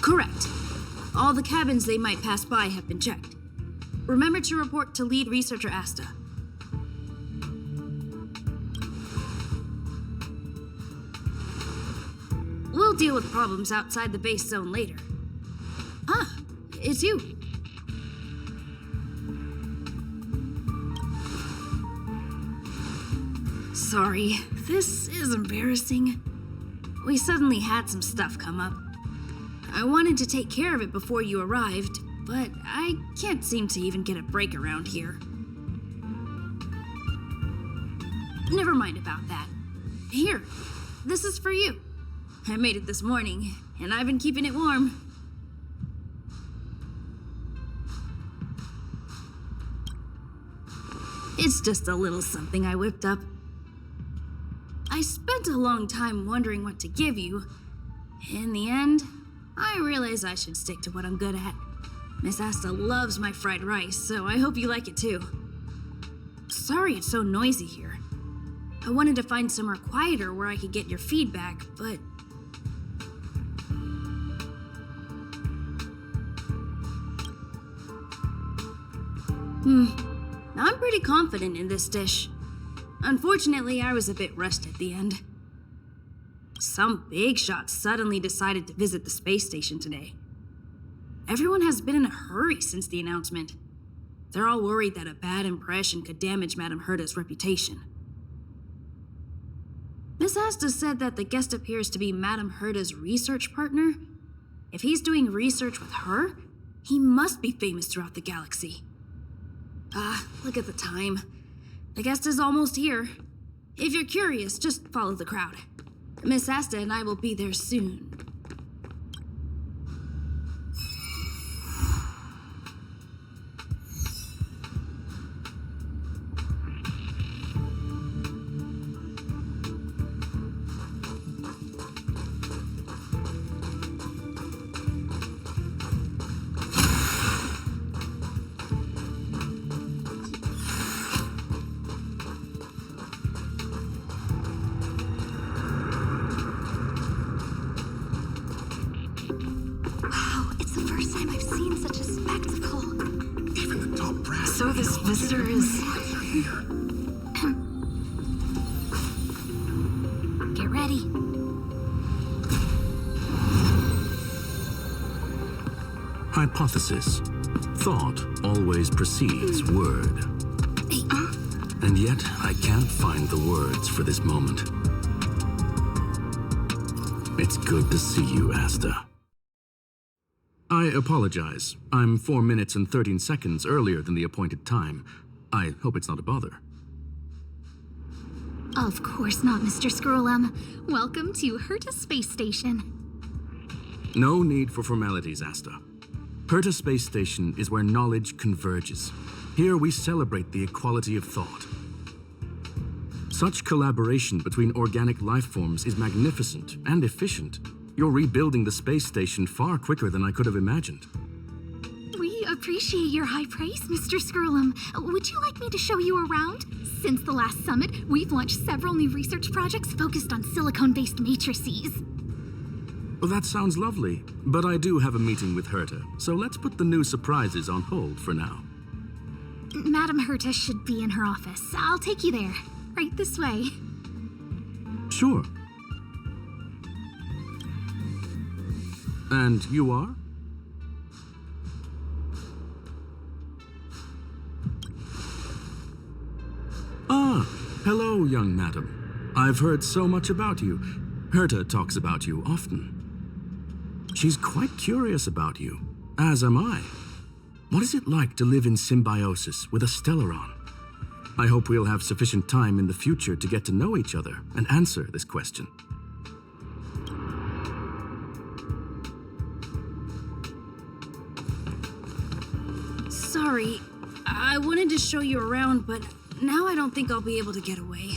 Correct. All the cabins they might pass by have been checked. Remember to report to lead researcher Asta. We'll deal with problems outside the base zone later. Ah, it's you. Sorry, this is embarrassing. We suddenly had some stuff come up. I wanted to take care of it before you arrived, but I can't seem to even get a break around here. Never mind about that. Here, this is for you. I made it this morning, and I've been keeping it warm. It's just a little something I whipped up. I spent a long time wondering what to give you. In the end, I realize I should stick to what I'm good at. Miss Asta loves my fried rice, so I hope you like it too. Sorry it's so noisy here. I wanted to find somewhere quieter where I could get your feedback, but... I'm pretty confident in this dish. Unfortunately, I was a bit rushed at the end. Some big shot suddenly decided to visit the space station today. Everyone has been in a hurry since the announcement. They're all worried that a bad impression could damage Madame Herta's reputation. Miss Asta said that the guest appears to be Madame Herta's research partner. If he's doing research with her, he must be famous throughout the galaxy. Look at the time. The guest is almost here. If you're curious, just follow the crowd. Miss Asta and I will be there soon. So this visitor is... Get ready. Hypothesis. Thought always precedes word. And yet, I can't find the words for this moment. It's good to see you, Asta. I apologize. I'm 4 minutes and 13 seconds earlier than the appointed time. I hope it's not a bother. Of course not, Mr. Scrollum. Welcome to Herta Space Station. No need for formalities, Asta. Herta Space Station is where knowledge converges. Here we celebrate the equality of thought. Such collaboration between organic life forms is magnificent and efficient. You're rebuilding the space station far quicker than I could have imagined. We appreciate your high praise, Mr. Scrollum. Would you like me to show you around? Since the last summit, we've launched several new research projects focused on silicone-based matrices. Well, that sounds lovely, but I do have a meeting with Herta, so let's put the new surprises on hold for now. Madame Herta should be in her office. I'll take you there. Right this way. Sure. And you are? Ah, hello, young madam. I've heard so much about you. Herta talks about you often. She's quite curious about you, as am I. What is it like to live in symbiosis with a Stellaron? I hope we'll have sufficient time in the future to get to know each other and answer this question. Sorry, I wanted to show you around, but now I don't think I'll be able to get away.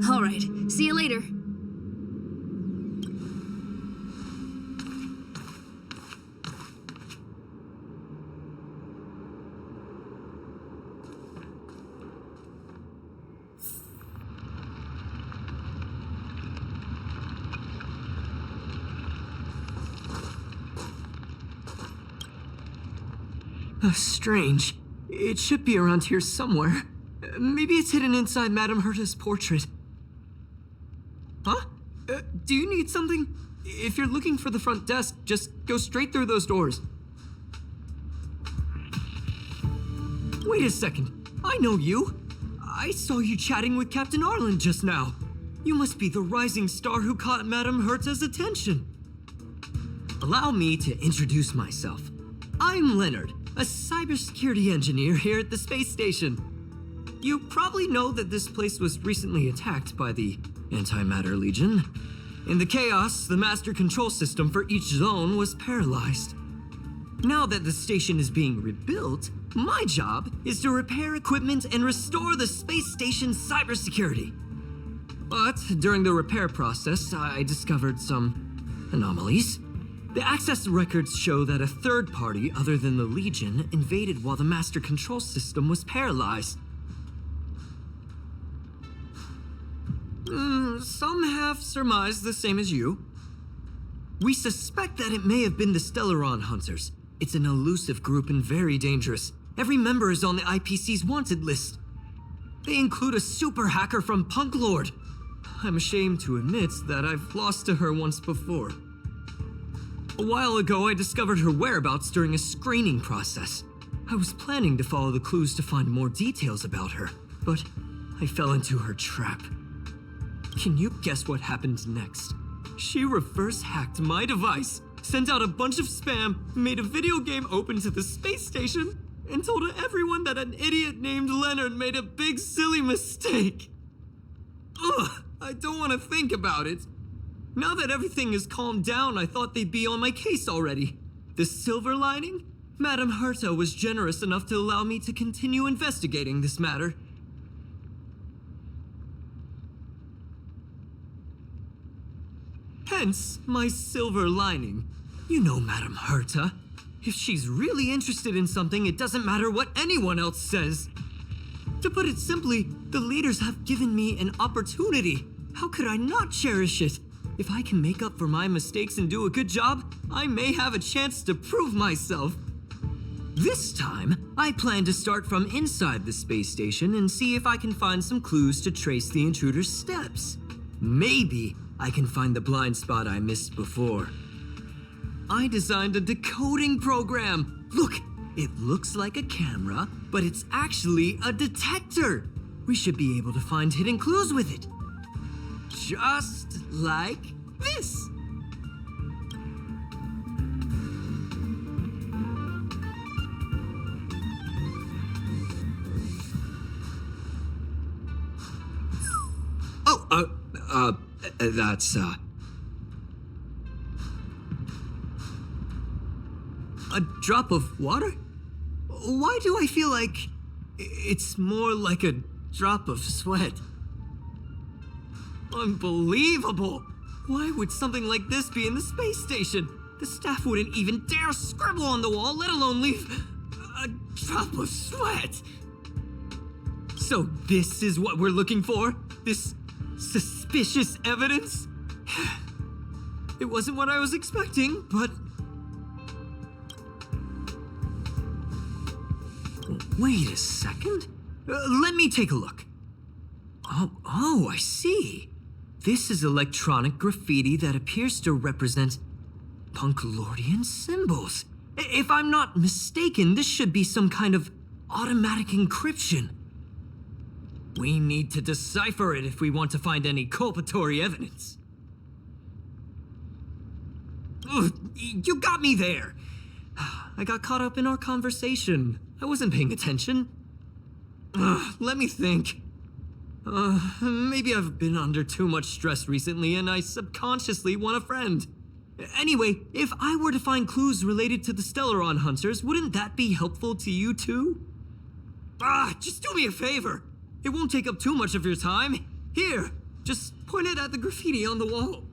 All right, see you later. Strange. It should be around here somewhere. Maybe it's hidden inside Madame Herta's portrait. Huh? Do you need something? If you're looking for the front desk, just go straight through those doors. Wait a second. I know you. I saw you chatting with Captain Arlen just now. You must be the rising star who caught Madame Herta's attention. Allow me to introduce myself. I'm Leonard, a cybersecurity engineer here at the space station. You probably know that this place was recently attacked by the Antimatter Legion. In the chaos, the master control system for each zone was paralyzed. Now that the station is being rebuilt, my job is to repair equipment and restore the space station's cybersecurity. But during the repair process, I discovered some anomalies. The access records show that a third party other than the Legion invaded while the master control system was paralyzed. Some have surmised the same as you. We suspect that it may have been the Stellaron Hunters. It's an elusive group and very dangerous. Every member is on the IPC's wanted list. They include a super hacker from Punklorde. I'm ashamed to admit that I've lost to her once before. A while ago, I discovered her whereabouts during a screening process. I was planning to follow the clues to find more details about her, but I fell into her trap. Can you guess what happened next? She reverse hacked my device, sent out a bunch of spam, made a video game open to the space station, and told everyone that an idiot named Leonard made a big silly mistake. Ugh, I don't want to think about it. Now that everything is calmed down, I thought they'd be on my case already. The silver lining? Madame Herta was generous enough to allow me to continue investigating this matter. Hence, my silver lining. You know Madame Herta. If she's really interested in something, it doesn't matter what anyone else says. To put it simply, the leaders have given me an opportunity. How could I not cherish it? If I can make up for my mistakes and do a good job, I may have a chance to prove myself. This time, I plan to start from inside the space station and see if I can find some clues to trace the intruder's steps. Maybe I can find the blind spot I missed before. I designed a decoding program. Look, it looks like a camera, but it's actually a detector. We should be able to find hidden clues with it. Just like this. That's, a drop of water? Why do I feel like it's more like a drop of sweat? Unbelievable! Why would something like this be in the space station? The staff wouldn't even dare scribble on the wall, let alone leave a drop of sweat. So this is what we're looking for? This suspicious evidence? It wasn't what I was expecting, but... Wait a second. Let me take a look. Oh, I see. This is electronic graffiti that appears to represent Punklordian symbols. If I'm not mistaken, this should be some kind of automatic encryption. We need to decipher it if we want to find any culpatory evidence. Ugh, you got me there. I got caught up in our conversation. I wasn't paying attention. Let me think. Maybe I've been under too much stress recently and I subconsciously want a friend. Anyway, if I were to find clues related to the Stellaron Hunters, wouldn't that be helpful to you too? Just do me a favor. It won't take up too much of your time. Here, just point it at the graffiti on the wall.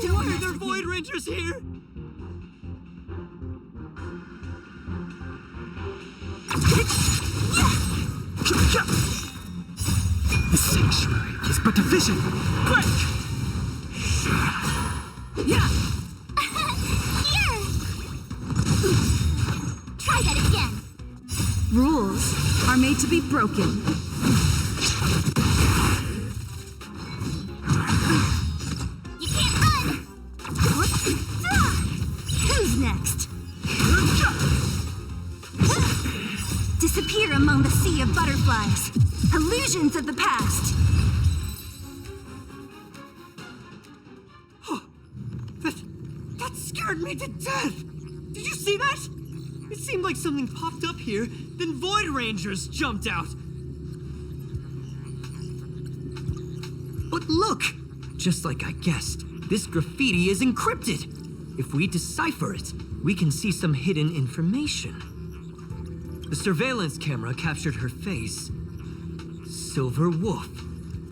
Are there Void Rangers here? The sanctuary is but a vision. Quick! Here! Try that again. Rules are made to be broken. You can't run! Who's next? Disappear among the sea of butterflies. Illusions of the past. That scared me to death! Did you see that? It seemed like something popped up here, then Void Rangers jumped out. But look! Just like I guessed, this graffiti is encrypted. If we decipher it, we can see some hidden information. The surveillance camera captured her face. Silver Wolf.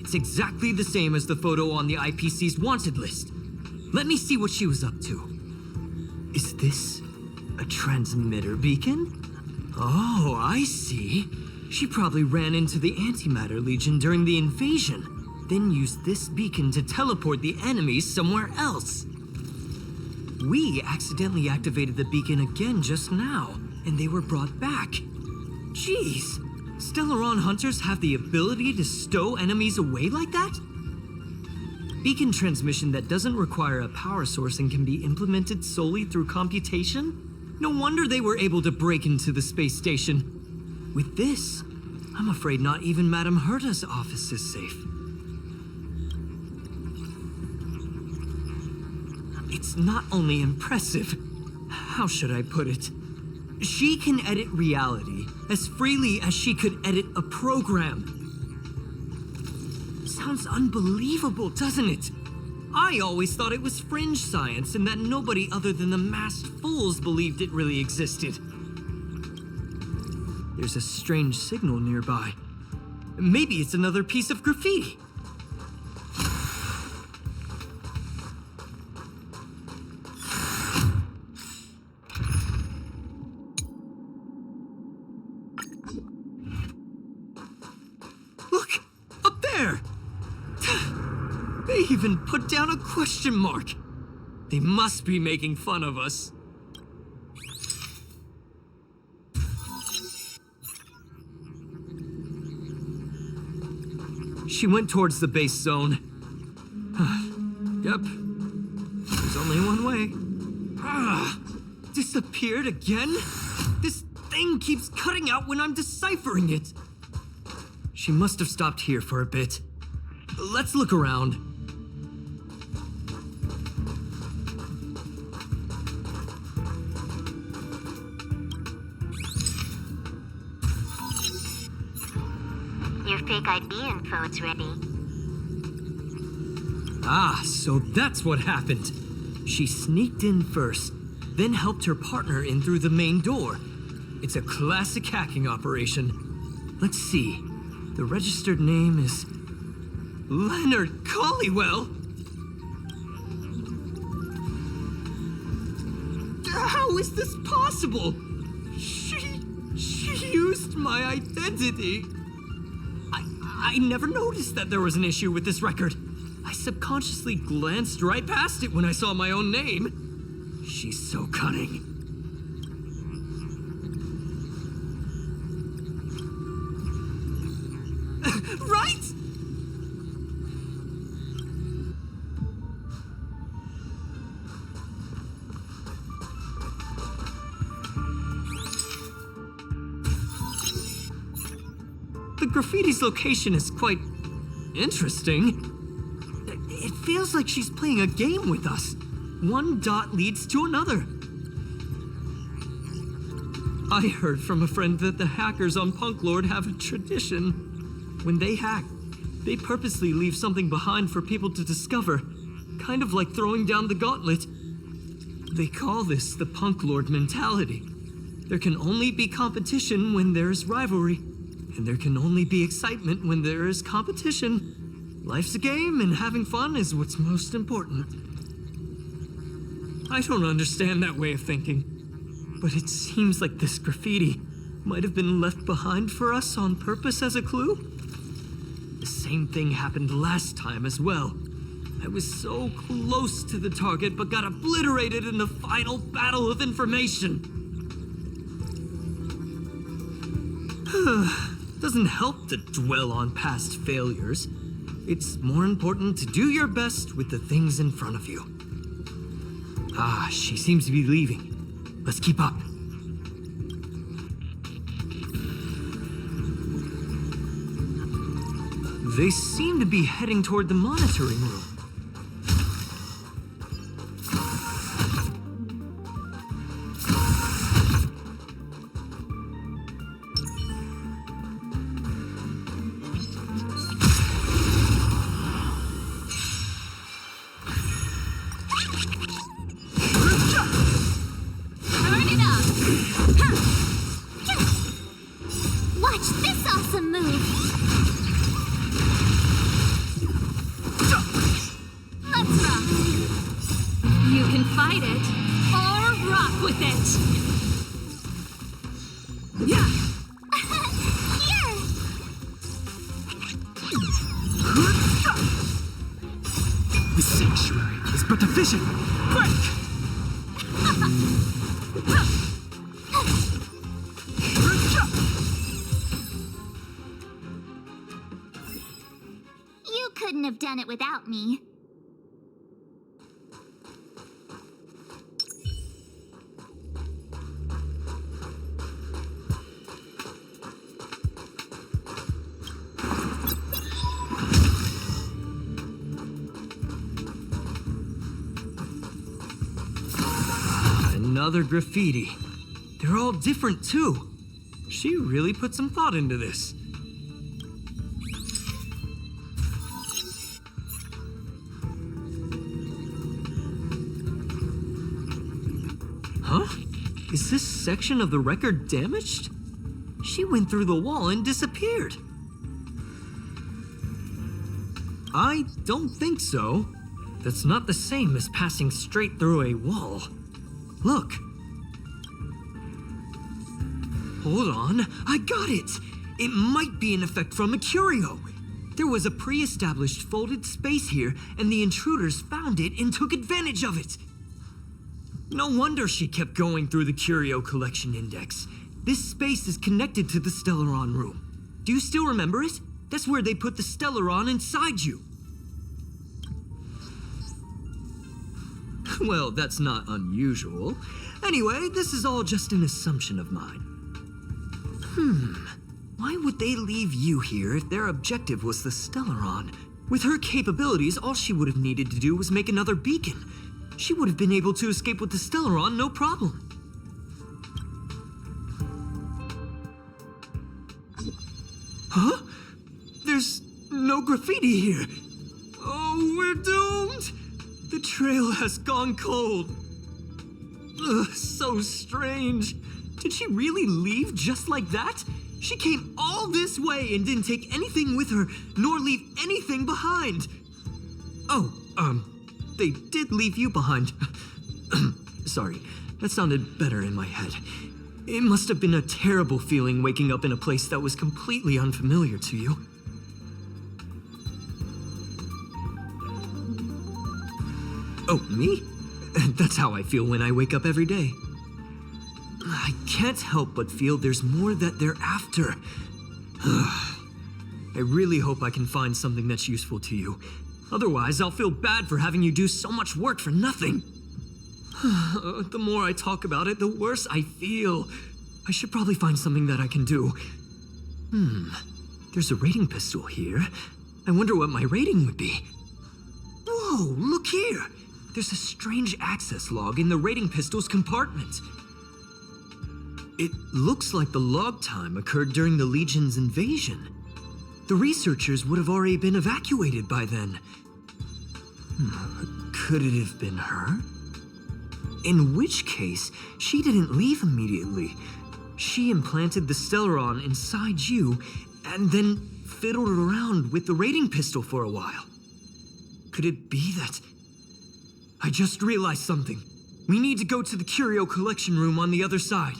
It's exactly the same as the photo on the IPC's wanted list. Let me see what she was up to. Is this a transmitter beacon? Oh, I see. She probably ran into the Antimatter Legion during the invasion, then used this beacon to teleport the enemies somewhere else. We accidentally activated the beacon again just now, and they were brought back. Jeez, Stellaron Hunters have the ability to stow enemies away like that? Beacon transmission that doesn't require a power source and can be implemented solely through computation? No wonder they were able to break into the space station. With this, I'm afraid not even Madame Herta's office is safe. It's not only impressive, how should I put it? She can edit reality as freely as she could edit a program. Sounds unbelievable, doesn't it? I always thought it was fringe science and that nobody other than the masked fools believed it really existed. There's a strange signal nearby. Maybe it's another piece of graffiti. Look! Up there! They even put down a question mark. They must be making fun of us. She went towards the base zone. Yep. There's only one way. Disappeared again? This thing keeps cutting out when I'm deciphering it. She must have stopped here for a bit. Let's look around. Your fake ID info is ready. Ah, so that's what happened. She sneaked in first, then helped her partner in through the main door. It's a classic hacking operation. Let's see. The registered name is Leonard Collywell. How is this possible? She used my identity. I never noticed that there was an issue with this record. I subconsciously glanced right past it when I saw my own name. She's so cunning. Right? The graffiti's location is quite interesting. It feels like she's playing a game with us. One dot leads to another. I heard from a friend that the hackers on Punklorde have a tradition. When they hack, they purposely leave something behind for people to discover, kind of like throwing down the gauntlet. They call this the Punklorde mentality. There can only be competition when there is rivalry, and there can only be excitement when there is competition. Life's a game, and having fun is what's most important. I don't understand that way of thinking, but it seems like this graffiti might have been left behind for us on purpose as a clue. The same thing happened last time as well. I was so close to the target, but got obliterated in the final battle of information. Doesn't help to dwell on past failures. It's more important to do your best with the things in front of you. Ah, she seems to be leaving. Let's keep up. They seem to be heading toward the monitoring room. Turn it up! Watch this awesome move! Let's rock! You can fight it, or rock with it! Yeah! Here! The sanctuary is but a vision. Quick! You couldn't have done it without me. Another graffiti. They're all different too. She really put some thought into this. Huh? Is this section of the record damaged? She went through the wall and disappeared. I don't think so. That's not the same as passing straight through a wall. Look. Hold on, I got it! It might be an effect from a curio. There was a pre-established folded space here, and the intruders found it and took advantage of it. No wonder she kept going through the curio collection index. This space is connected to the Stellaron room. Do you still remember it? That's where they put the Stellaron inside you. Well, that's not unusual. Anyway, this is all just an assumption of mine. Why would they leave you here if their objective was the Stellaron? With her capabilities, all she would have needed to do was make another beacon. She would have been able to escape with the Stellaron, no problem. Huh? There's no graffiti here. Oh, we're doomed! The trail has gone cold. Ugh, so strange. Did she really leave just like that? She came all this way and didn't take anything with her, nor leave anything behind. Oh, they did leave you behind. Sorry, that sounded better in my head. It must have been a terrible feeling waking up in a place that was completely unfamiliar to you. Oh, me? That's how I feel when I wake up every day. I can't help but feel there's more that they're after. I really hope I can find something that's useful to you. Otherwise, I'll feel bad for having you do so much work for nothing. The more I talk about it, the worse I feel. I should probably find something that I can do. There's a rating pistol here. I wonder what my rating would be. Whoa, look here! There's a strange access log in the rating pistol's compartment. It looks like the log time occurred during the Legion's invasion. The researchers would have already been evacuated by then. Could it have been her? In which case, she didn't leave immediately. She implanted the Stellaron inside you, and then fiddled around with the rating pistol for a while. Could it be that... I just realized something. We need to go to the curio collection room on the other side.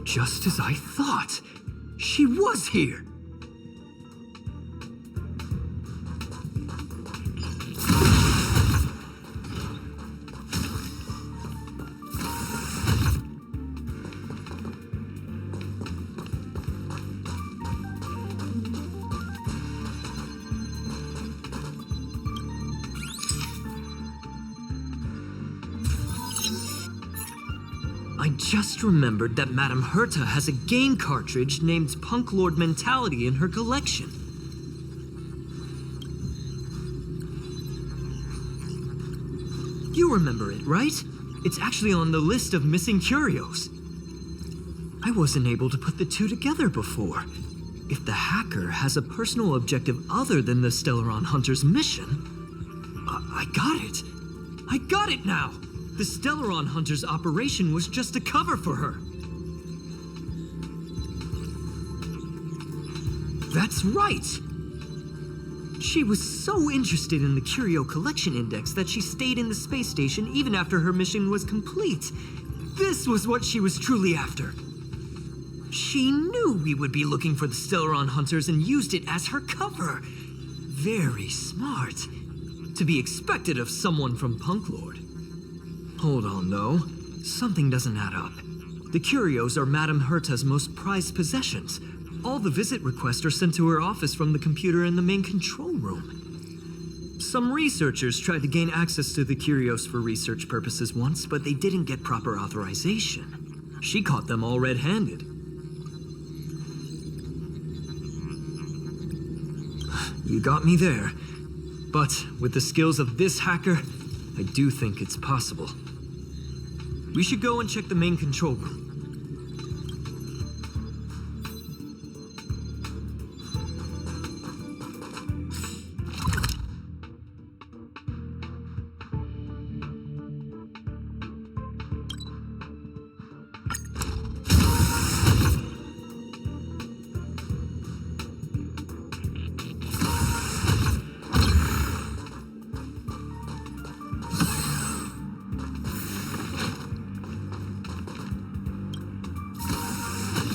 Just as I thought. She was here. I just remembered that Madame Herta has a game cartridge named Punklorde Mentality in her collection. You remember it, right? It's actually on the list of missing curios. I wasn't able to put the two together before. If the hacker has a personal objective other than the Stellaron Hunter's mission... I got it! I got it now! The Stellaron Hunter's operation was just a cover for her. That's right! She was so interested in the Curio Collection Index that she stayed in the space station even after her mission was complete. This was what she was truly after. She knew we would be looking for the Stellaron Hunters and used it as her cover. Very smart. To be expected of someone from Punklorde. Hold on, though. Something doesn't add up. The curios are Madame Herta's most prized possessions. All the visit requests are sent to her office from the computer in the main control room. Some researchers tried to gain access to the curios for research purposes once, but they didn't get proper authorization. She caught them all red-handed. You got me there. But with the skills of this hacker, I do think it's possible. We should go and check the main control room.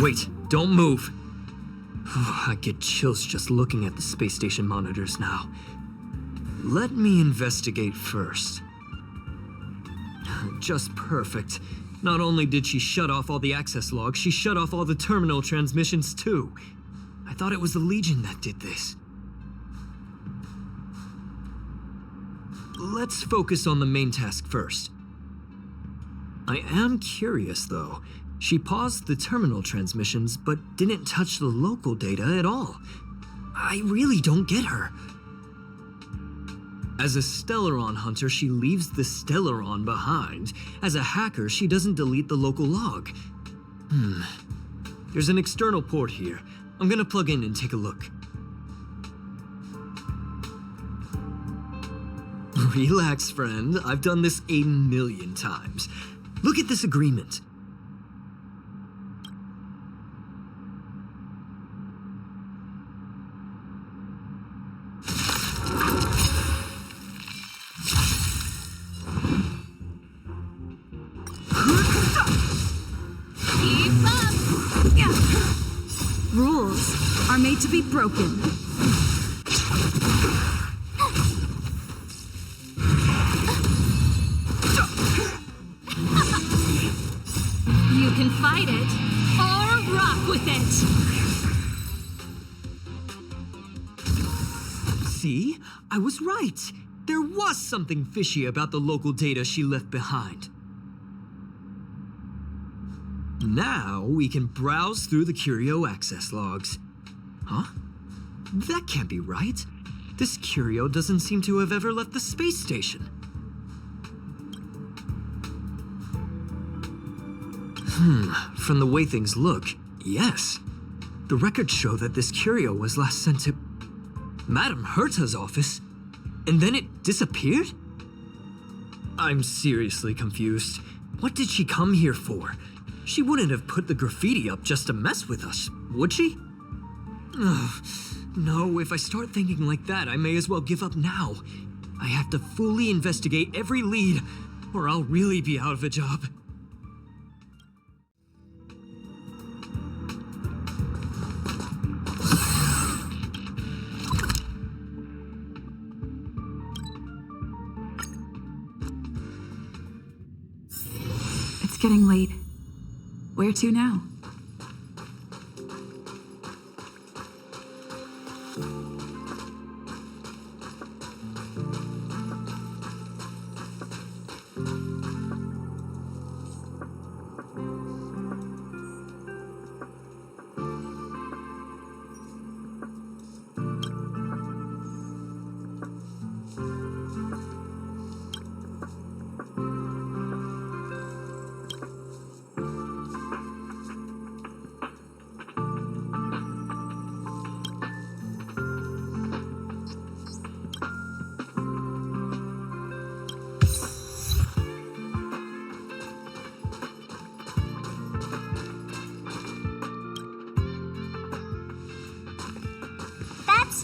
Wait, don't move. I get chills just looking at the space station monitors now. Let me investigate first. Just perfect. Not only did she shut off all the access logs, she shut off all the terminal transmissions too. I thought it was the Legion that did this. Let's focus on the main task first. I am curious, though. She paused the terminal transmissions, but didn't touch the local data at all. I really don't get her. As a Stellaron hunter, she leaves the Stellaron behind. As a hacker, she doesn't delete the local log. There's an external port here. I'm gonna plug in and take a look. Relax, friend. I've done this 1,000,000 times. Look at this agreement. Keep up! Rules are made to be broken. You can fight it or rock with it. See? I was right. There was something fishy about the local data she left behind. Now we can browse through the Curio access logs. Huh? That can't be right. This Curio doesn't seem to have ever left the space station. From the way things look, yes. The records show that this Curio was last sent to Madame Herta's office, and then it disappeared? I'm seriously confused. What did she come here for? She wouldn't have put the graffiti up just to mess with us, would she? Ugh. No, if I start thinking like that, I may as well give up now. I have to fully investigate every lead, or I'll really be out of a job. It's getting late. Where to now?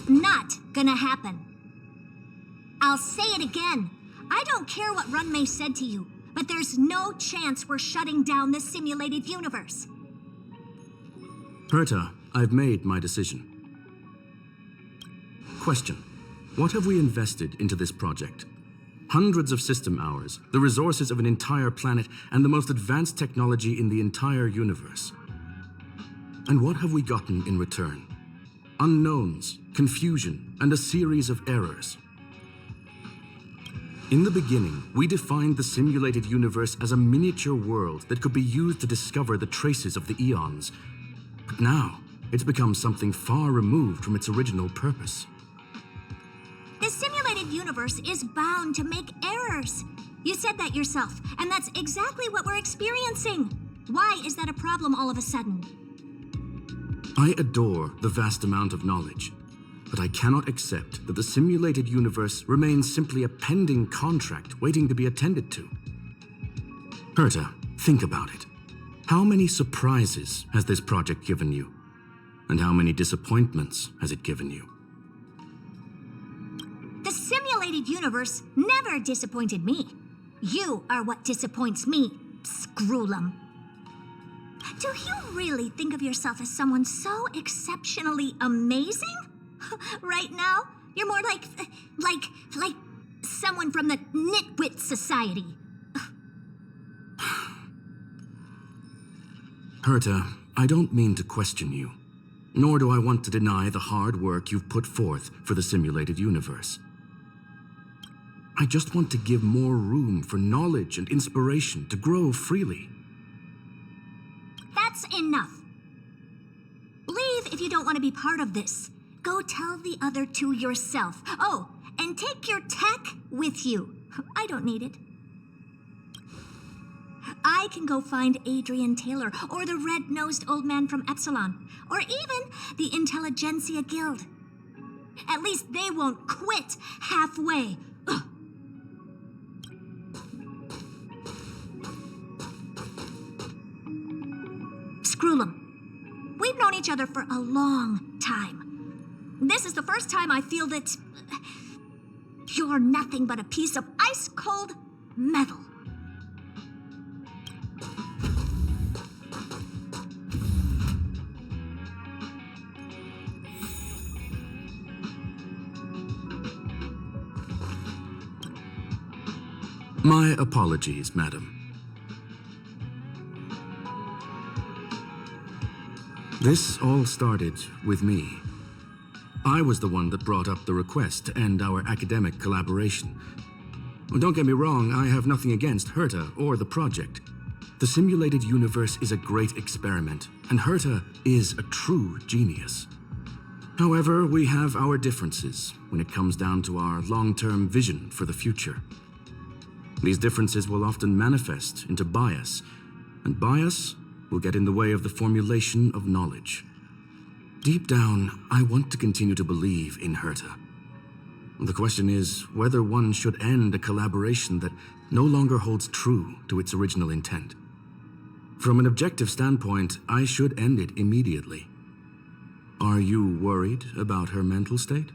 Not gonna happen. I'll say it again. I don't care what Runmei said to you, but there's no chance we're shutting down this simulated universe. Herta, I've made my decision. Question. What have we invested into this project? Hundreds of system hours, the resources of an entire planet, and the most advanced technology in the entire universe. And what have we gotten in return? Unknowns, confusion, and a series of errors. In the beginning, we defined the simulated universe as a miniature world that could be used to discover the traces of the eons. But now, it's become something far removed from its original purpose. The simulated universe is bound to make errors. You said that yourself, and that's exactly what we're experiencing. Why is that a problem all of a sudden? I adore the vast amount of knowledge, but I cannot accept that the simulated universe remains simply a pending contract waiting to be attended to. Herta, think about it. How many surprises has this project given you? And how many disappointments has it given you? The simulated universe never disappointed me. You are what disappoints me, Scroolum. Do you really think of yourself as someone so exceptionally amazing? Right now, you're more like someone from the Nitwit Society. Herta, I don't mean to question you. nor do I want to deny the hard work you've put forth for the simulated universe. I just want to give more room for knowledge and inspiration to grow freely. That's enough. Leave if you don't want to be part of this. Go tell the other two yourself. Oh, and take your tech with you. I don't need it. I can go find Adrian Taylor, or the red-nosed old man from Epsilon, or even the Intelligentsia Guild. At least they won't quit halfway. Ugh. Screwlum, we've known each other for a long time. This is the first time I feel that you're nothing but a piece of ice-cold metal. My apologies, madam. This all started with me. I was the one that brought up the request to end our academic collaboration. Don't get me wrong, I have nothing against Herta or the project. The simulated universe is a great experiment, and Herta is a true genius. However, we have our differences when it comes down to our long-term vision for the future. These differences will often manifest into bias, and bias will get in the way of the formulation of knowledge. Deep down, I want to continue to believe in Herta. The question is whether one should end a collaboration that no longer holds true to its original intent. From an objective standpoint, I should end it immediately. Are you worried about her mental state?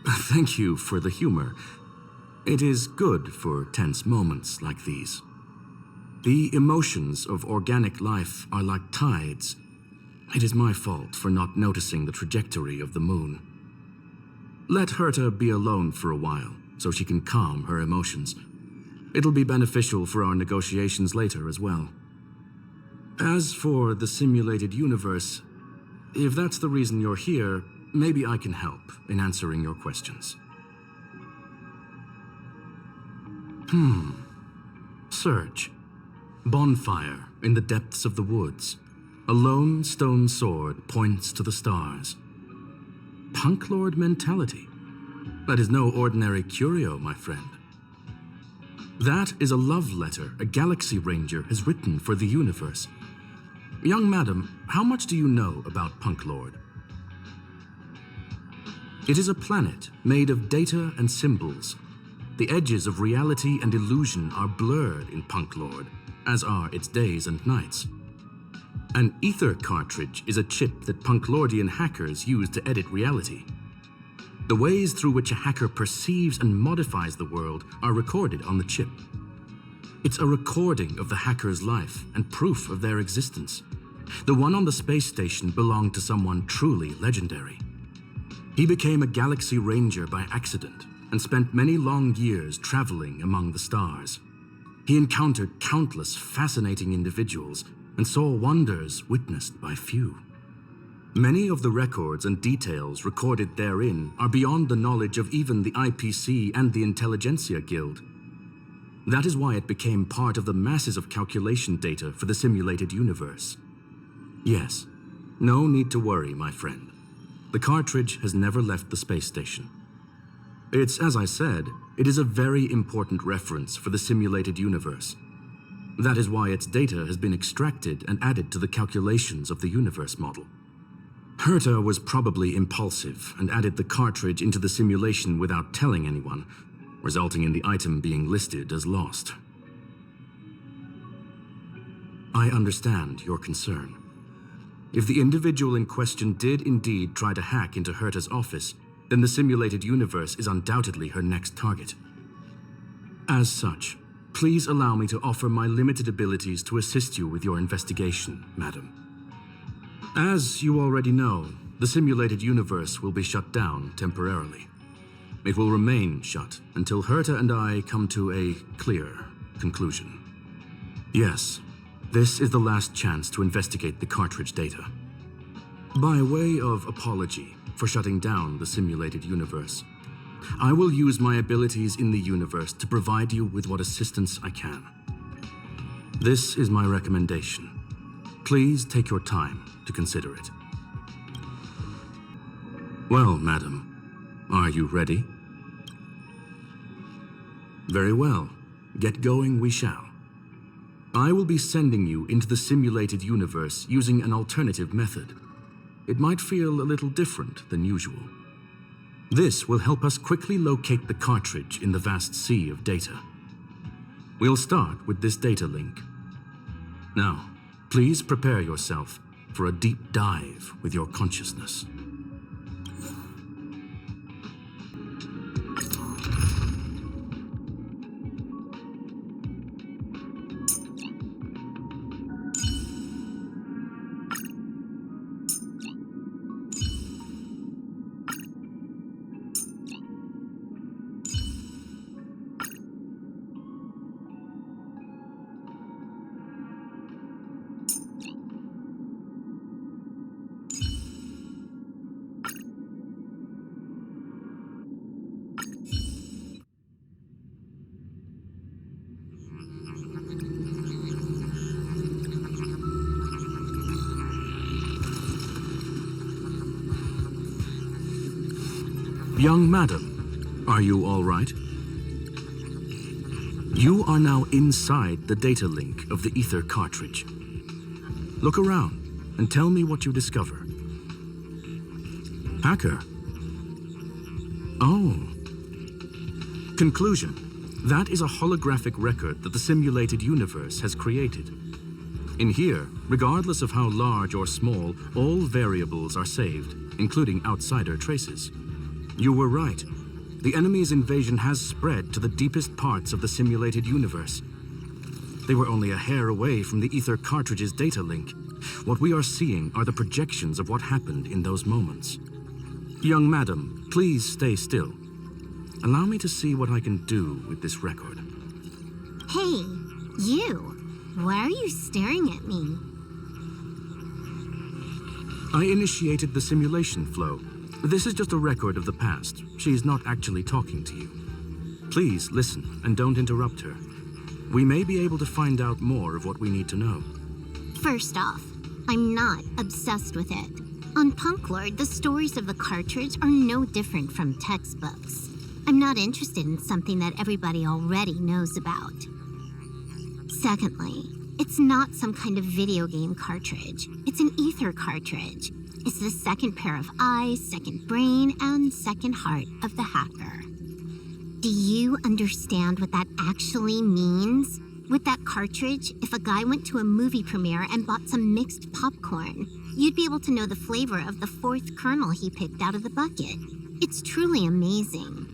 Thank you for the humor. It is good for tense moments like these. The emotions of organic life are like tides. It is my fault for not noticing the trajectory of the moon. Let Herta be alone for a while, so she can calm her emotions. It'll be beneficial for our negotiations later as well. As for the simulated universe, if that's the reason you're here, maybe I can help in answering your questions. Surge. Bonfire in the depths of the woods. A lone stone sword points to the stars. Punklorde mentality. That is no ordinary curio, my friend. That is a love letter a Galaxy Ranger has written for the universe. Young madam, how much do you know about Punklorde? It is a planet made of data and symbols. The edges of reality and illusion are blurred in Punklorde, as are its days and nights. An ether cartridge is a chip that Punklordian hackers use to edit reality. The ways through which a hacker perceives and modifies the world are recorded on the chip. It's a recording of the hacker's life and proof of their existence. The one on the space station belonged to someone truly legendary. He became a Galaxy Ranger by accident and spent many long years traveling among the stars. He encountered countless fascinating individuals and saw wonders witnessed by few. Many of the records and details recorded therein are beyond the knowledge of even the IPC and the Intelligentsia Guild. That is why it became part of the masses of calculation data for the simulated universe. Yes, no need to worry, my friend. The cartridge has never left the space station. It's, as I said, it is a very important reference for the simulated universe. That is why its data has been extracted and added to the calculations of the universe model. Herta was probably impulsive and added the cartridge into the simulation without telling anyone, resulting in the item being listed as lost. I understand your concern. If the individual in question did indeed try to hack into Herta's office, then the simulated universe is undoubtedly her next target. As such, please allow me to offer my limited abilities to assist you with your investigation, madam. As you already know, the simulated universe will be shut down temporarily. It will remain shut until Herta and I come to a clear conclusion. Yes, this is the last chance to investigate the cartridge data. By way of apology for shutting down the simulated universe, I will use my abilities in the universe to provide you with what assistance I can. This is my recommendation. Please take your time to consider it. Well, madam, are you ready? Very well. Get going we shall. I will be sending you into the simulated universe using an alternative method. It might feel a little different than usual. This will help us quickly locate the cartridge in the vast sea of data. We'll start with this data link. Now, please prepare yourself for a deep dive with your consciousness. Young madam, are you all right? You are now inside the data link of the ether cartridge. Look around and tell me what you discover. Hacker. Oh. Conclusion. That is a holographic record that the simulated universe has created. In here, regardless of how large or small, all variables are saved, including outsider traces. You were right. The enemy's invasion has spread to the deepest parts of the simulated universe. They were only a hair away from the ether cartridge's data link. What we are seeing are the projections of what happened in those moments. Young madam, please stay still. Allow me to see what I can do with this record. Hey, you. Why are you staring at me? I initiated the simulation flow. This is just a record of the past. She's not actually talking to you. Please listen and don't interrupt her. We may be able to find out more of what we need to know. First off, I'm not obsessed with it. On Punklorde, the stories of the cartridge are no different from textbooks. I'm not interested in something that everybody already knows about. Secondly, it's not some kind of video game cartridge. It's an ether cartridge. It's the second pair of eyes, second brain, and second heart of the hacker. Do you understand what that actually means? With that cartridge, if a guy went to a movie premiere and bought some mixed popcorn, you'd be able to know the flavor of the fourth kernel he picked out of the bucket. It's truly amazing.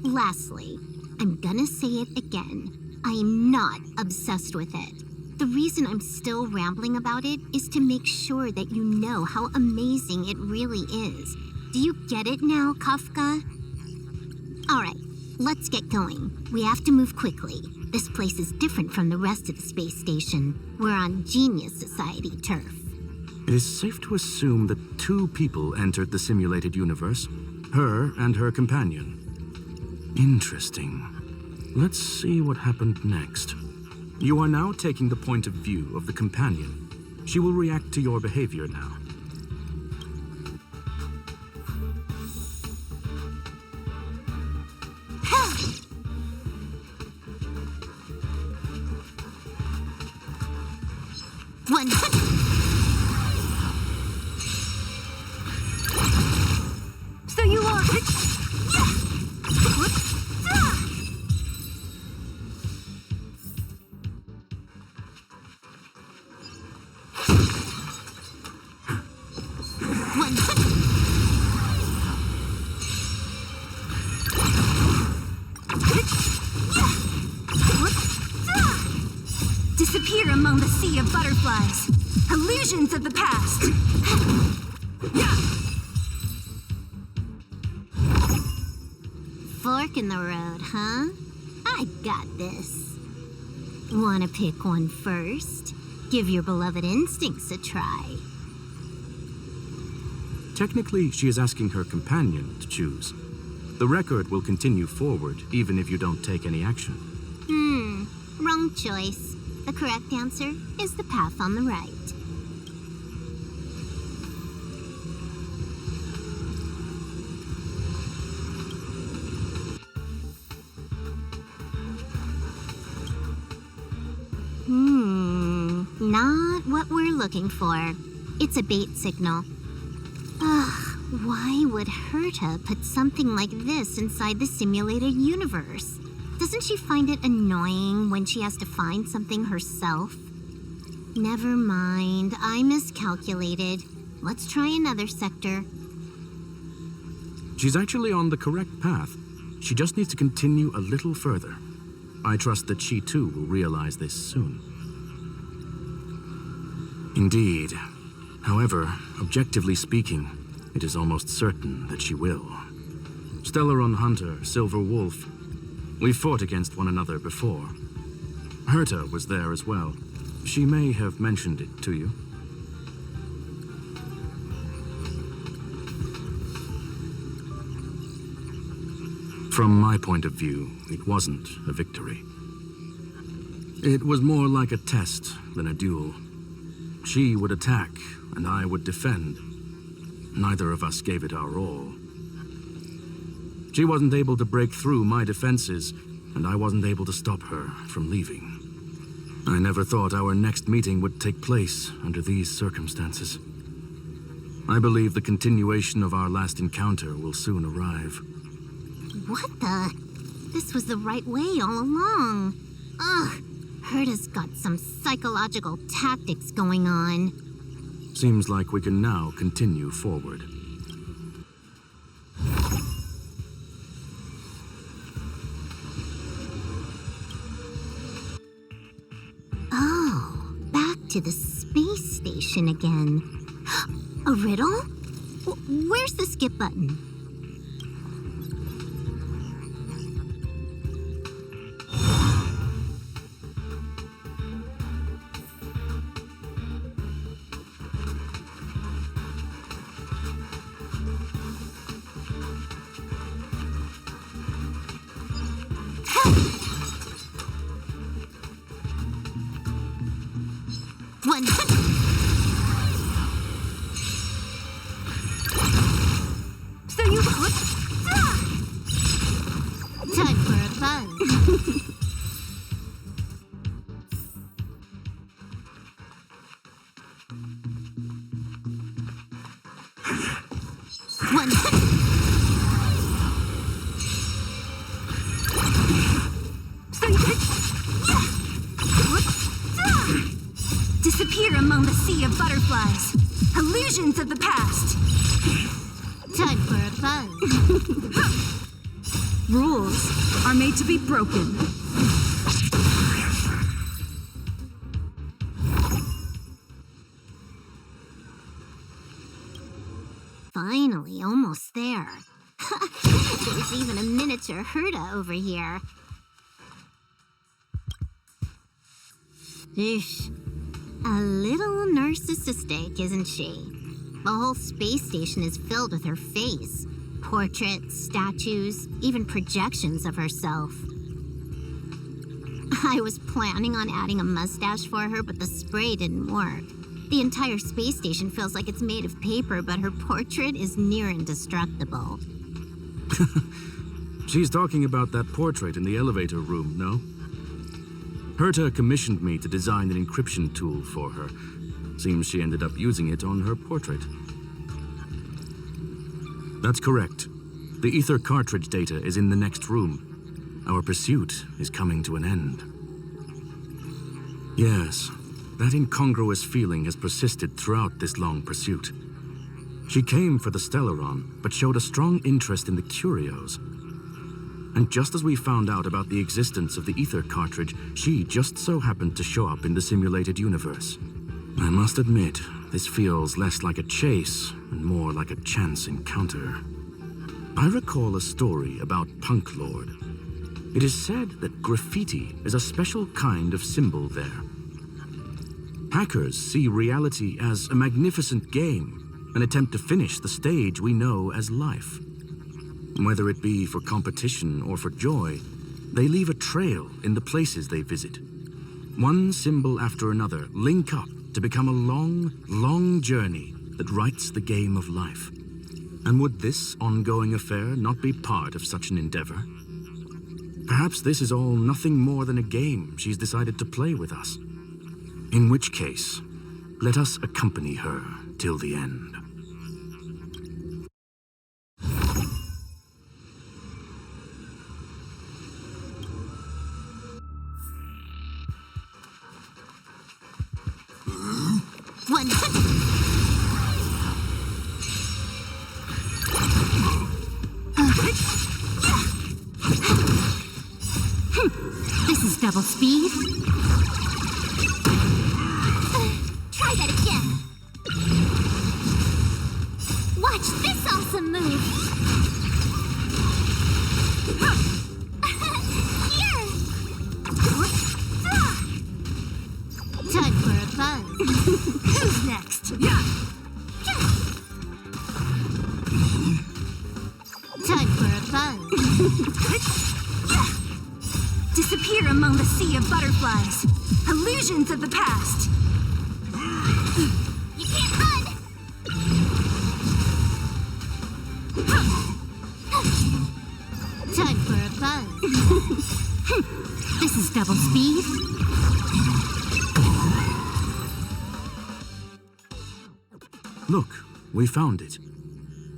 Lastly, I'm gonna say it again. I am not obsessed with it. The reason I'm still rambling about it is to make sure that you know how amazing it really is. Do you get it now, Kafka? All right, let's get going. We have to move quickly. This place is different from the rest of the space station. We're on Genius Society turf. It is safe to assume that two people entered the simulated universe, her and her companion. Interesting. Let's see what happened next. You are now taking the point of view of the companion. She will react to your behavior now. One. So you are... Disappear among the sea of butterflies. Illusions of the past. Fork in the road, huh? I got this. Wanna pick one first? Give your beloved instincts a try. Technically, she is asking her companion to choose. The record will continue forward, even if you don't take any action. Wrong choice. The correct answer is the path on the right. Not what we're looking for. It's a bait signal. Ugh, why would Herta put something like this inside the simulated universe? Doesn't she find it annoying when she has to find something herself? Never mind, I miscalculated. Let's try another sector. She's actually on the correct path. She just needs to continue a little further. I trust that she too will realize this soon. Indeed. However, objectively speaking, it is almost certain that she will. Stellaron Hunter, Silver Wolf. We fought against one another before. Herta was there as well. She may have mentioned it to you. From my point of view, it wasn't a victory. It was more like a test than a duel. She would attack, and I would defend. Neither of us gave it our all. She wasn't able to break through my defenses, and I wasn't able to stop her from leaving. I never thought our next meeting would take place under these circumstances. I believe the continuation of our last encounter will soon arrive. What the? This was the right way all along. Ugh, Herta's got some psychological tactics going on. Seems like we can now continue forward. Oh, back to the space station again. A riddle? Where's the skip button? Time for a buzz. One. Disappear among the sea of butterflies. Illusions of the past. Time for a buzz. Rules are made to be broken. Finally, almost there. There's even a miniature Herta over here. Eesh. A little narcissistic, isn't she? The whole space station is filled with her face. Portraits, statues, even projections of herself. I was planning on adding a mustache for her, but the spray didn't work. The entire space station feels like it's made of paper, but her portrait is near indestructible. She's talking about that portrait in the elevator room, no? Herta commissioned me to design an encryption tool for her. Seems she ended up using it on her portrait. That's correct. The ether cartridge data is in the next room. Our pursuit is coming to an end. Yes, that incongruous feeling has persisted throughout this long pursuit. She came for the Stellaron, but showed a strong interest in the curios. And just as we found out about the existence of the ether cartridge, she just so happened to show up in the simulated universe. I must admit, this feels less like a chase and more like a chance encounter. I recall a story about Punklorde. It is said that graffiti is a special kind of symbol there. Hackers see reality as a magnificent game, an attempt to finish the stage we know as life. Whether it be for competition or for joy, they leave a trail in the places they visit. One symbol after another link up to become a long, long journey that writes the game of life. And would this ongoing affair not be part of such an endeavor? Perhaps this is all nothing more than a game she's decided to play with us. In which case, let us accompany her till the end. One. This is double speed. Try that again. Watch this awesome move. Here. Time for a buzz. Who's next? Time for a buzz. Disappear among the sea of butterflies. Illusions of the past. You can't run! Time for a buzz. This is double speed. Look, we found it.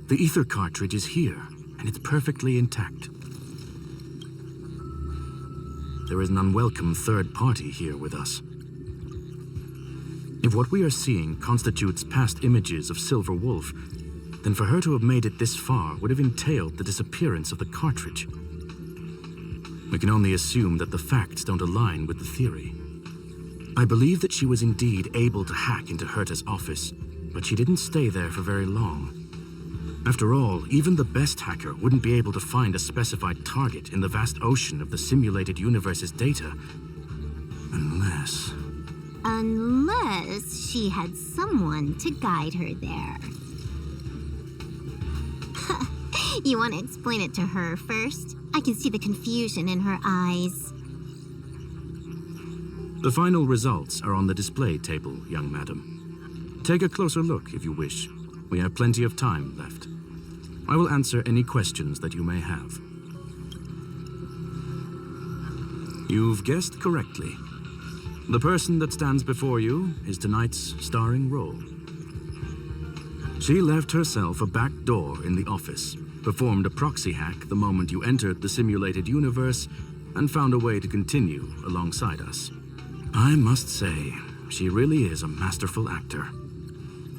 The ether cartridge is here, and it's perfectly intact. There is an unwelcome third party here with us. If what we are seeing constitutes past images of Silver Wolf, then for her to have made it this far would have entailed the disappearance of the cartridge. We can only assume that the facts don't align with the theory. I believe that she was indeed able to hack into Herta's office, but she didn't stay there for very long. After all, even the best hacker wouldn't be able to find a specified target in the vast ocean of the simulated universe's data. Unless she had someone to guide her there. You want to explain it to her first? I can see the confusion in her eyes. The final results are on the display table, young madam. Take a closer look if you wish. We have plenty of time left. I will answer any questions that you may have. You've guessed correctly. The person that stands before you is tonight's starring role. She left herself a back door in the office, performed a proxy hack the moment you entered the simulated universe, and found a way to continue alongside us. I must say, she really is a masterful actor.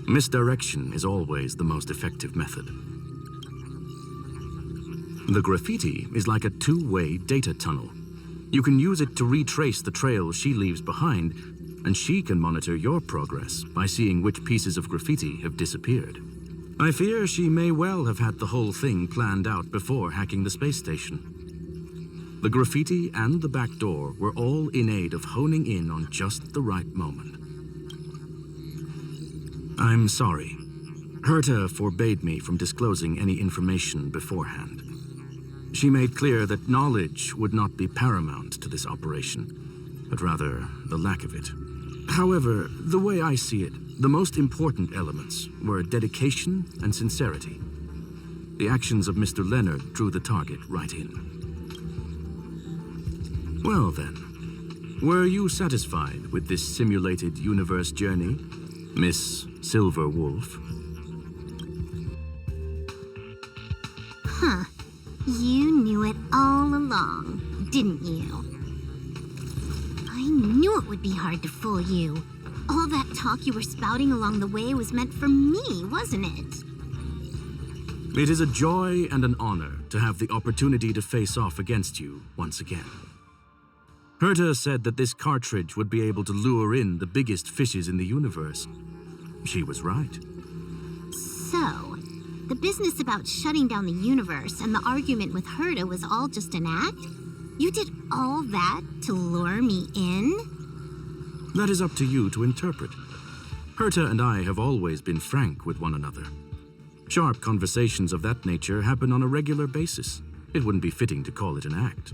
Misdirection is always the most effective method. The graffiti is like a two-way data tunnel. You can use it to retrace the trail she leaves behind, and she can monitor your progress by seeing which pieces of graffiti have disappeared. I fear she may well have had the whole thing planned out before hacking the space station. The graffiti and the back door were all in aid of honing in on just the right moment. I'm sorry. Herta forbade me from disclosing any information beforehand. She made clear that knowledge would not be paramount to this operation, but rather the lack of it. However, the way I see it, the most important elements were dedication and sincerity. The actions of Mr. Leonard drew the target right in. Well then, were you satisfied with this simulated universe journey, Miss Silver Wolf? Huh. You knew it all along, didn't you? I knew it would be hard to fool you. All that talk you were spouting along the way was meant for me, wasn't it? It is a joy and an honor to have the opportunity to face off against you once again. Herta said that this cartridge would be able to lure in the biggest fishes in the universe. She was right. So, the business about shutting down the universe and the argument with Herta was all just an act? You did all that to lure me in? That is up to you to interpret. Herta and I have always been frank with one another. Sharp conversations of that nature happen on a regular basis. It wouldn't be fitting to call it an act.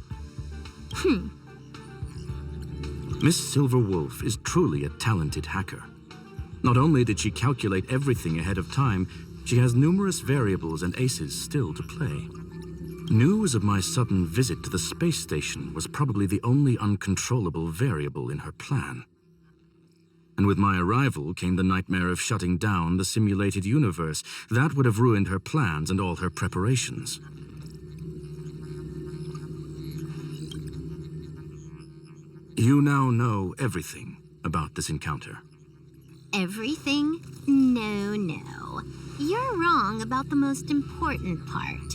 Miss Silverwolf is truly a talented hacker. Not only did she calculate everything ahead of time, she has numerous variables and aces still to play. News of my sudden visit to the space station was probably the only uncontrollable variable in her plan. And with my arrival came the nightmare of shutting down the simulated universe. That would have ruined her plans and all her preparations. You now know everything about this encounter. Everything? No. You're wrong about the most important part.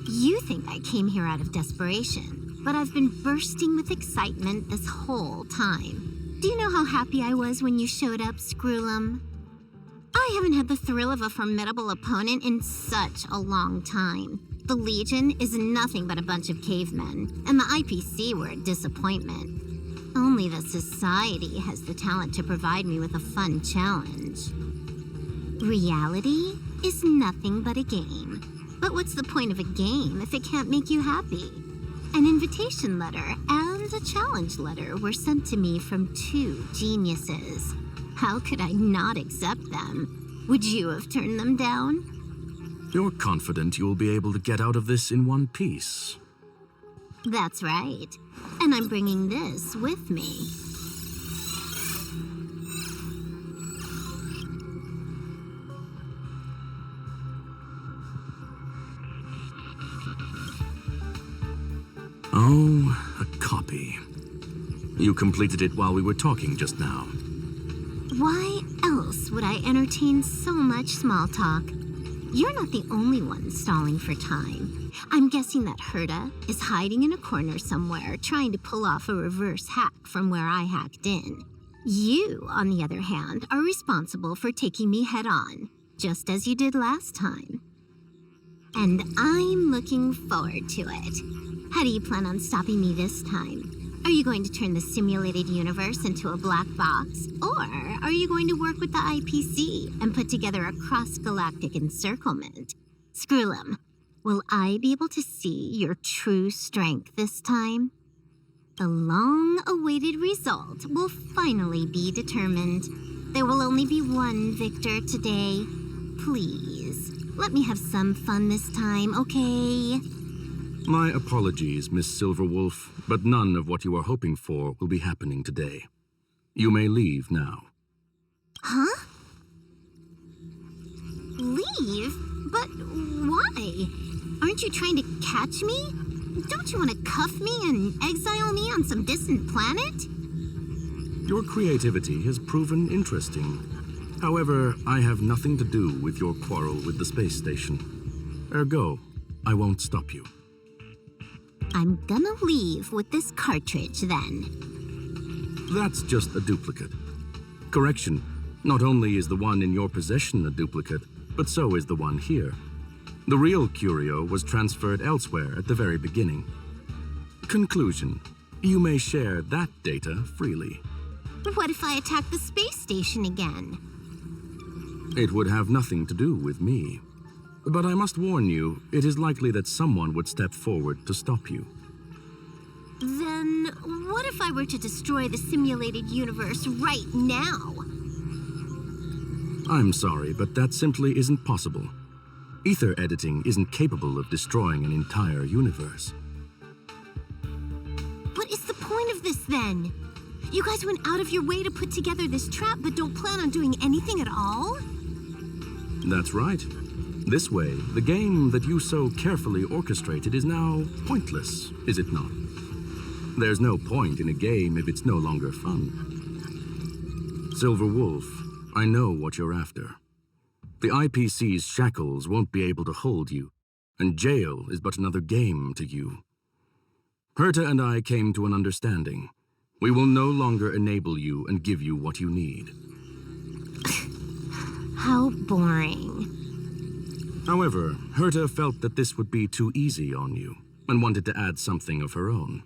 You think I came here out of desperation, but I've been bursting with excitement this whole time. Do you know how happy I was when you showed up, Screwlum? I haven't had the thrill of a formidable opponent in such a long time. The Legion is nothing but a bunch of cavemen, and the IPC were a disappointment. Only the Society has the talent to provide me with a fun challenge. Reality is nothing but a game. But what's the point of a game if it can't make you happy? An invitation letter and a challenge letter were sent to me from two geniuses. How could I not accept them? Would you have turned them down? You're confident you'll be able to get out of this in one piece. That's right. And I'm bringing this with me. Oh, a copy. You completed it while we were talking just now. Why else would I entertain so much small talk? You're not the only one stalling for time. I'm guessing that Herta is hiding in a corner somewhere, trying to pull off a reverse hack from where I hacked in. You, on the other hand, are responsible for taking me head-on, just as you did last time. And I'm looking forward to it. How do you plan on stopping me this time? Are you going to turn the simulated universe into a black box? Or are you going to work with the IPC and put together a cross-galactic encirclement? Screwlum, will I be able to see your true strength this time? The long-awaited result will finally be determined. There will only be one victor today. Please, let me have some fun this time, okay? My apologies, Miss Silverwolf, but none of what you are hoping for will be happening today. You may leave now. Huh? Leave? But why? Aren't you trying to catch me? Don't you want to cuff me and exile me on some distant planet? Your creativity has proven interesting. However, I have nothing to do with your quarrel with the space station. Ergo, I won't stop you. I'm gonna leave with this cartridge, then. That's just a duplicate. Correction, not only is the one in your possession a duplicate, but so is the one here. The real curio was transferred elsewhere at the very beginning. Conclusion, you may share that data freely. What if I attack the space station again? It would have nothing to do with me. But I must warn you, it is likely that someone would step forward to stop you. Then what if I were to destroy the simulated universe right now? I'm sorry, but that simply isn't possible. Ether editing isn't capable of destroying an entire universe. What is the point of this, then? You guys went out of your way to put together this trap, but don't plan on doing anything at all? That's right. This way, the game that you so carefully orchestrated is now pointless, is it not? There's no point in a game if it's no longer fun. Silverwolf, I know what you're after. The IPC's shackles won't be able to hold you, and jail is but another game to you. Herta and I came to an understanding. We will no longer enable you and give you what you need. How boring. However, Herta felt that this would be too easy on you. and wanted to add something of her own.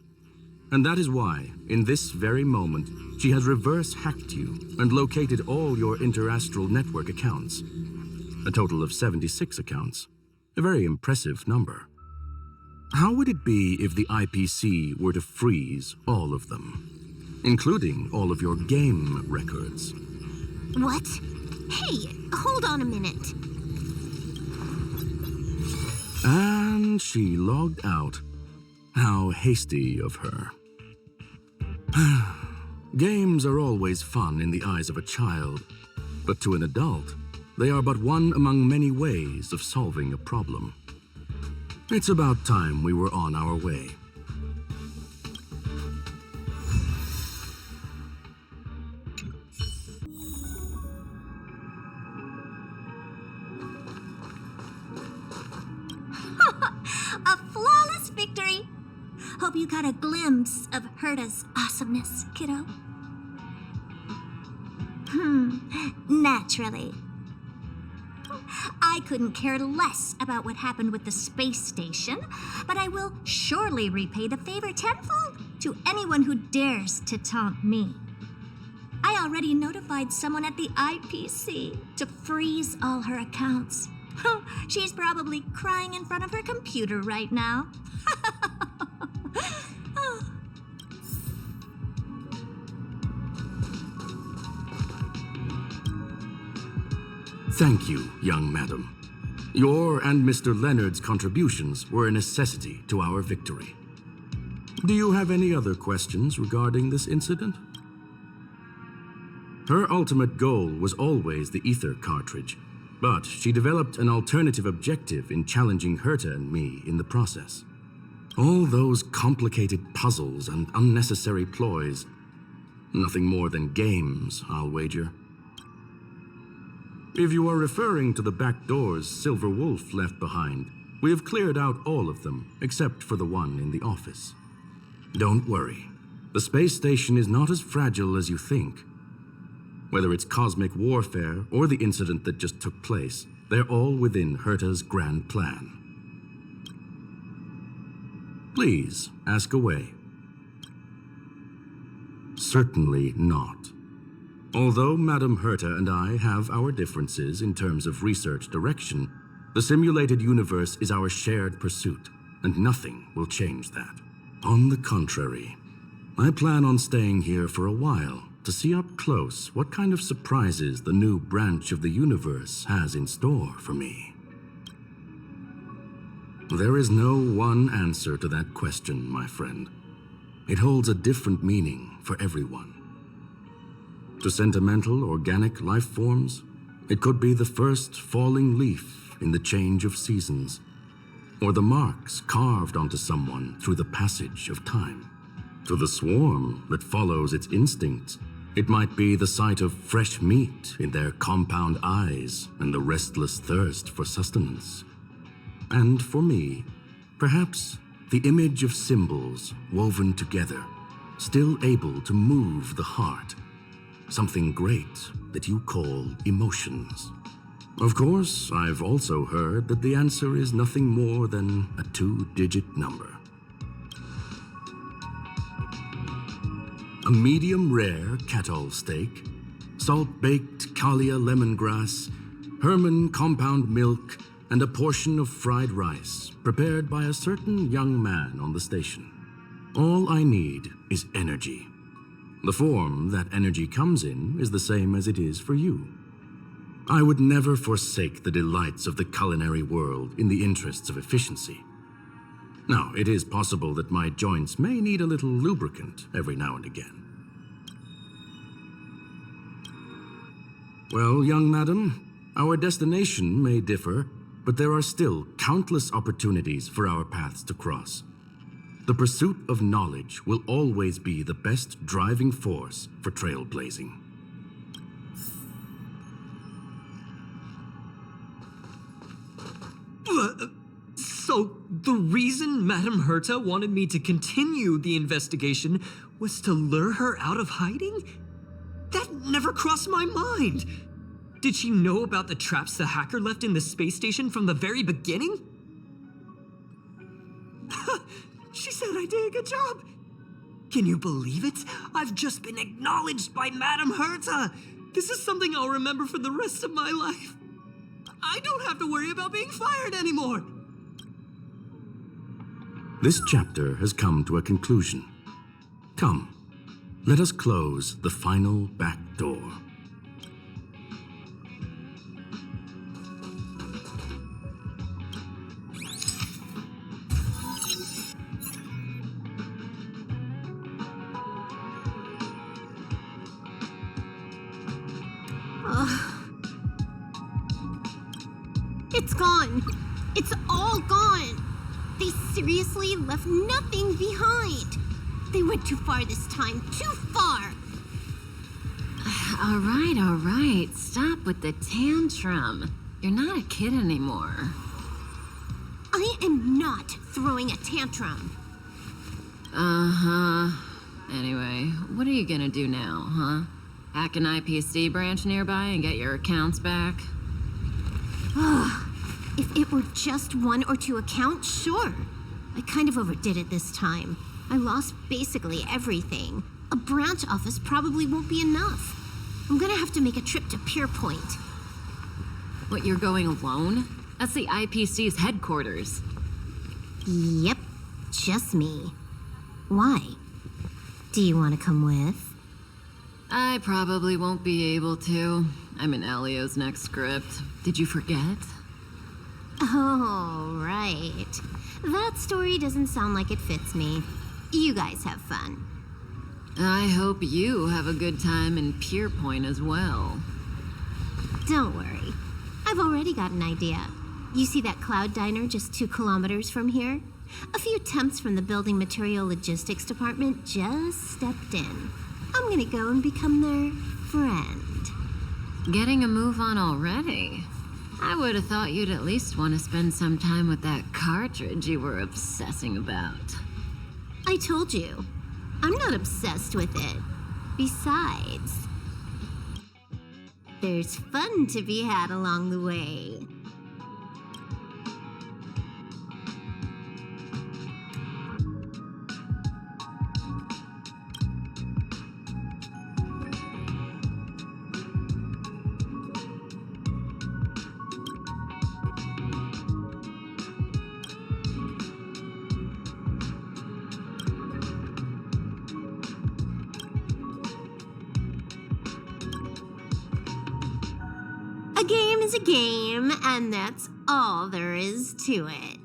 And that is why, in this very moment, she has reverse hacked you and located all your interastral network accounts. A total of 76 accounts. A very impressive number. How would it be if the IPC were to freeze all of them, including all of your game records? What? Hey, hold on a minute. And she logged out. How hasty of her. Games are always fun in the eyes of a child, but to an adult, they are but one among many ways of solving a problem. It's about time we were on our way. A flawless victory! Hope you got a glimpse of Herta's awesomeness, kiddo. Naturally. I couldn't care less about what happened with the space station, but I will surely repay the favor tenfold to anyone who dares to taunt me. I already notified someone at the IPC to freeze all her accounts. She's probably crying in front of her computer right now. Thank you, young madam. Your and Mr. Leonard's contributions were a necessity to our victory. Do you have any other questions regarding this incident? Her ultimate goal was always the ether cartridge, but she developed an alternative objective in challenging Herta and me in the process. All those complicated puzzles and unnecessary ploys. Nothing more than games, I'll wager. If you are referring to the back doors Silver Wolf left behind, we have cleared out all of them, except for the one in the office. Don't worry. The space station is not as fragile as you think. Whether it's cosmic warfare or the incident that just took place, they're all within Herta's grand plan. Please, ask away. Certainly not. Although Madame Herta and I have our differences in terms of research direction, the simulated universe is our shared pursuit, and nothing will change that. On the contrary, I plan on staying here for a while to see up close what kind of surprises the new branch of the universe has in store for me. There is no one answer to that question, my friend. It holds a different meaning for everyone. To sentimental, organic life forms, it could be the first falling leaf in the change of seasons, or the marks carved onto someone through the passage of time. To the swarm that follows its instincts, it might be the sight of fresh meat in their compound eyes and the restless thirst for sustenance. And for me, perhaps the image of symbols woven together, still able to move the heart. Something great that you call emotions. Of course, I've also heard that the answer is nothing more than a 2-digit number. A medium rare cattle steak, salt-baked Kalia lemongrass, Herman compound milk, and a portion of fried rice prepared by a certain young man on the station. All I need is energy. The form that energy comes in is the same as it is for you. I would never forsake the delights of the culinary world in the interests of efficiency. Now, it is possible that my joints may need a little lubricant every now and again. Well, young madam, our destination may differ, but there are still countless opportunities for our paths to cross. The pursuit of knowledge will always be the best driving force for trailblazing. So, the reason Madame Herta wanted me to continue the investigation was to lure her out of hiding? That never crossed my mind! Did she know about the traps the hacker left in the space station from the very beginning? idea. Good job. Can you believe it? I've just been acknowledged by Madame Herta. This is something I'll remember for the rest of my life. I don't have to worry about being fired anymore. This chapter has come to a conclusion. Come, let us close the final back door. It's gone. It's all gone. They seriously left nothing behind. They went too far this time. Too far. All right. Stop with the tantrum. You're not a kid anymore. I am not throwing a tantrum. Uh-huh. Anyway, what are you gonna do now, huh? Hack an IPC branch nearby and get your accounts back? If it were just 1 or 2 accounts, sure. I kind of overdid it this time. I lost basically everything. A branch office probably won't be enough. I'm gonna have to make a trip to Pierpoint. What, you're going alone? That's the IPC's headquarters. Yep, just me. Why? Do you want to come with? I probably won't be able to. I'm in Elio's next script. Did you forget? Oh, right. That story doesn't sound like it fits me. You guys have fun. I hope you have a good time in Pierpoint as well. Don't worry. I've already got an idea. You see that cloud diner just 2 kilometers from here? A few temps from the building material logistics department just stepped in. I'm gonna go and become their friend. Getting a move on already? I would have thought you'd at least want to spend some time with that cartridge you were obsessing about. I told you, I'm not obsessed with it. Besides, there's fun to be had along the way. A game is a game, and that's all there is to it.